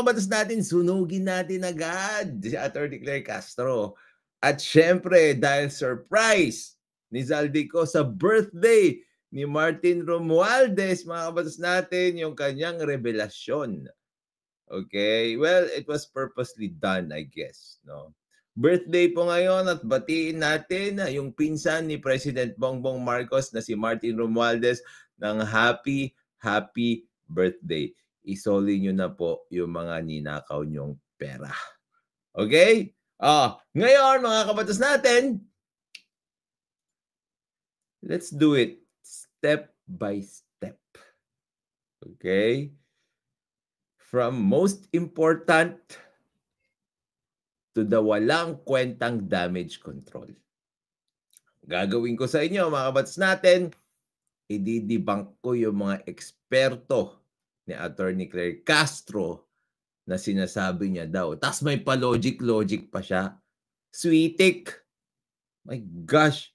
kabatas natin, sunugin natin agad si Atty. Claire Castro. At syempre, dahil surprise ni Zaldico sa birthday ni Martin Romualdez, mga kabatas natin, yung kanyang revelasyon. Okay? Well, it was purposely done, I guess. No? Birthday po ngayon at batiin natin yung pinsan ni President Bongbong Marcos na si Martin Romualdez ng happy birthday. Isoli nyo na po yung mga ninakaw nyong pera. Okay? Ngayon, mga kabatas natin, let's do it step by step. Okay? From most important to the walang kwentang damage control. Gagawin ko sa inyo, mga kabatas natin, ididebunk ko yung mga eksperto ni Atty. Claire Castro na sinasabi niya daw. Tapos may pa-logic pa siya. Sweetik. My gosh.